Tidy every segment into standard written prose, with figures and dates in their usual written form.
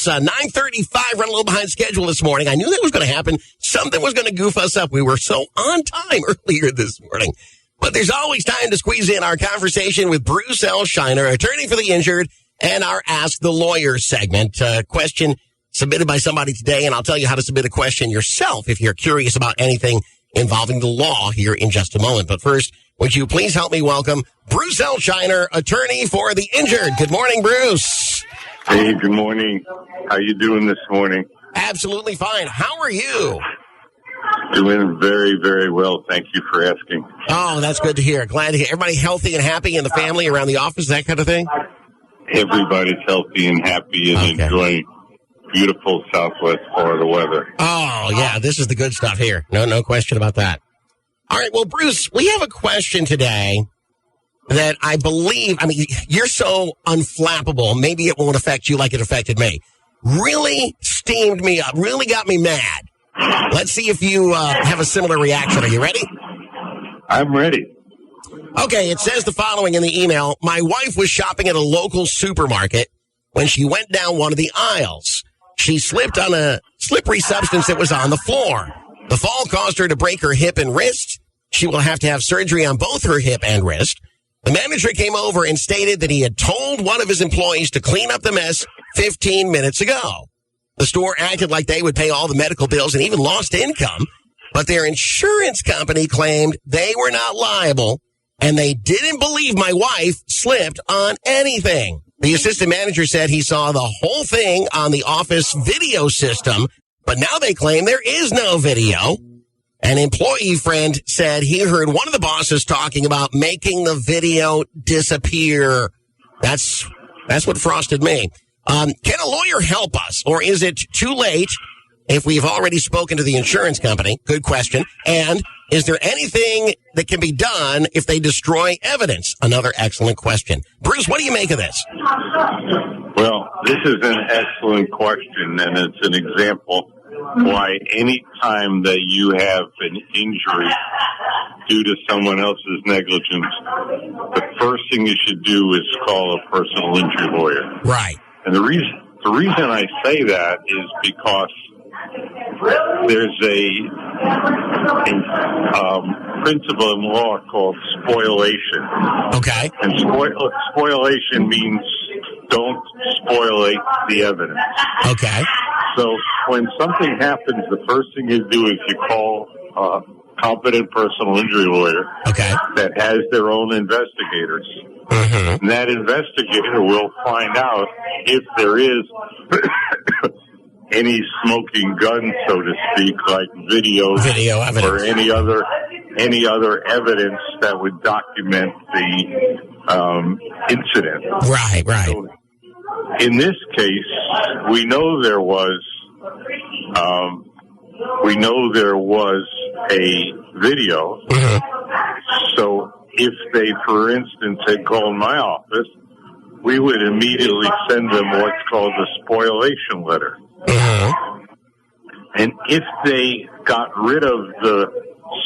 It's 9:35, run a little behind schedule this morning. I knew that was going to happen. Something was going to goof us up. We were so on time earlier this morning. But there's always time to squeeze in our conversation with Bruce L. Scheiner, attorney for the injured, and our Ask the Lawyer segment. Question submitted by somebody today, and I'll tell you how to submit a question yourself if you're curious about anything involving the law here in just a moment. But first, would you please help me welcome Bruce L. Scheiner, attorney for the injured. Good morning, Bruce. Hey, good morning. How you doing this morning? Absolutely fine. How are you? Doing very, very well. Thank you for asking. Oh, that's good to hear. Glad to hear. Everybody healthy and happy in the family, around the office, that kind of thing? Everybody's healthy and happy and enjoying beautiful Southwest Florida weather. Oh, yeah, this is the good stuff here. No question about that. All right, well, Bruce, we have a question today that I believe, you're so unflappable, maybe it won't affect you like it affected me. Really steamed me up, really got me mad. Let's see if you have a similar reaction. Are you ready? I'm ready. Okay, it says the following in the email. My wife was shopping at a local supermarket when she went down one of the aisles. She slipped on a slippery substance that was on the floor. The fall caused her to break her hip and wrist. She will have to have surgery on both her hip and wrist. The manager came over and stated that he had told one of his employees to clean up the mess 15 minutes ago. The store acted like they would pay all the medical bills and even lost income, but their insurance company claimed they were not liable, and they didn't believe my wife slipped on anything. The assistant manager said he saw the whole thing on the office video system, but now they claim there is no video. An employee friend said he heard one of the bosses talking about making the video disappear. That's what frosted me. Can a lawyer help us, or is it too late if we've already spoken to the insurance company? Good question. And is there anything that can be done if they destroy evidence? Another excellent question. Bruce, what do you make of this? Well, this is an excellent question, and it's an example why any time that you have an injury due to someone else's negligence, the first thing you should do is call a personal injury lawyer. Right. And the reason I say that is because there's a principle in law called spoliation. Okay. And spoliation means don't spoilate the evidence. Okay. So when something happens, the first thing you do is you call a competent personal injury lawyer that has their own investigators. Mm-hmm. And that investigator will find out if there is any smoking gun, so to speak, like video evidence, or any other evidence that would document the incident. Right. So in this case, we know there was a video. Mm-hmm. So if they, for instance, had called my office, we would immediately send them what's called a spoliation letter. Mm-hmm. And if they got rid of the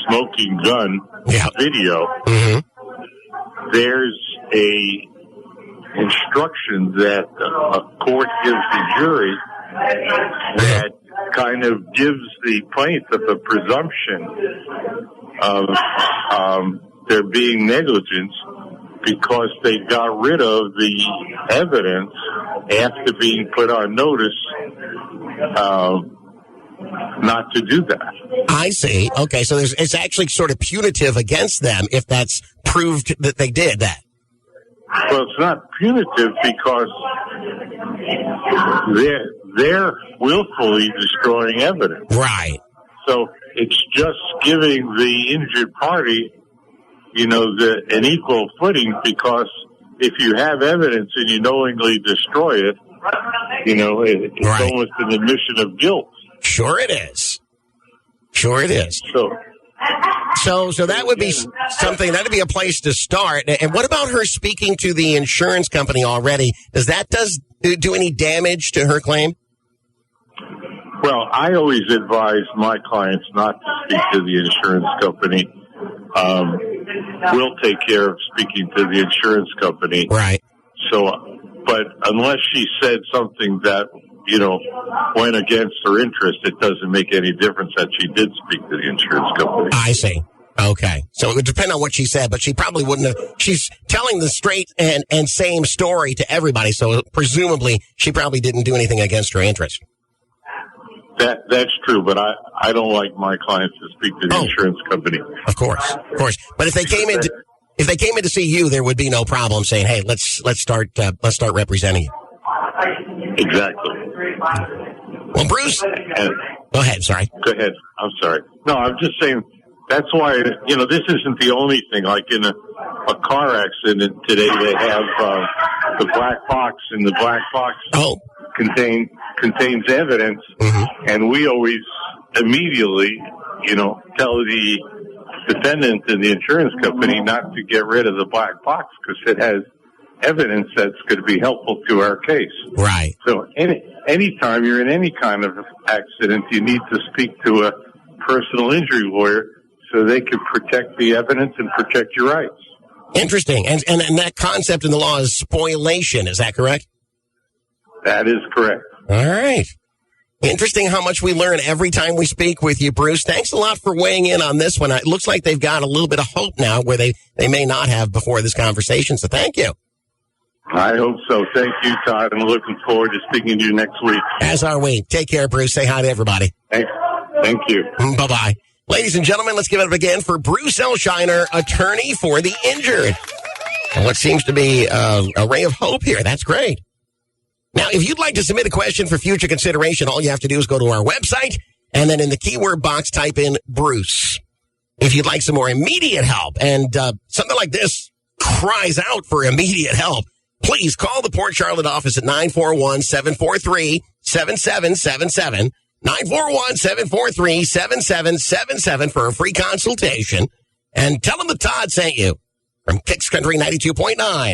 smoking gun video, mm-hmm. there's a instruction that a court gives the jury that kind of gives the plaintiff a presumption of there being negligence because they got rid of the evidence after being put on notice not to do that. I see. Okay, so it's actually sort of punitive against them if that's proved that they did that. Well, it's not punitive because they're willfully destroying evidence. Right. So it's just giving the injured party, an equal footing, because if you have evidence and you knowingly destroy it, it's almost an admission of guilt. Sure it is. So that would be something, that would be a place to start. And what about her speaking to the insurance company already? Does that do any damage to her claim? Well, I always advise my clients not to speak to the insurance company. We'll take care of speaking to the insurance company. Right. So, but unless she said something that went against her interest, it doesn't make any difference that she did speak to the insurance company. I see. Okay. So it would depend on what she said, but she probably wouldn't have. She's telling the straight and same story to everybody, so presumably she probably didn't do anything against her interest. That's true, but I don't like my clients to speak to the insurance company. Of course. But if they came in to see you, there would be no problem saying, "Hey, let's start representing you." Exactly. Well, Bruce, go ahead. Sorry. Go ahead. I'm sorry. No, I'm just saying. That's why, this isn't the only thing. Like in a car accident today, they have the black box, and the black box contains evidence. Mm-hmm. And we always immediately, tell the defendant and the insurance company not to get rid of the black box because it has evidence that's going to be helpful to our case. Right. So anytime you're in any kind of accident, you need to speak to a personal injury lawyer so they can protect the evidence and protect your rights. Interesting. And that concept in the law is spoliation. Is that correct? That is correct. All right. Interesting how much we learn every time we speak with you, Bruce. Thanks a lot for weighing in on this one. It looks like they've got a little bit of hope now where they may not have before this conversation. So thank you. I hope so. Thank you, Todd. I'm looking forward to speaking to you next week. As are we. Take care, Bruce. Say hi to everybody. Thanks. Thank you. Bye-bye. Ladies and gentlemen, let's give it up again for Bruce L. Scheiner, attorney for the injured. And what seems to be a ray of hope here. That's great. Now, if you'd like to submit a question for future consideration, all you have to do is go to our website, and then in the keyword box, type in Bruce. If you'd like some more immediate help, and something like this cries out for immediate help, please call the Port Charlotte office at 941-743-7777. 941-743-7777 for a free consultation. And tell them that Todd sent you from Kicks Country 92.9.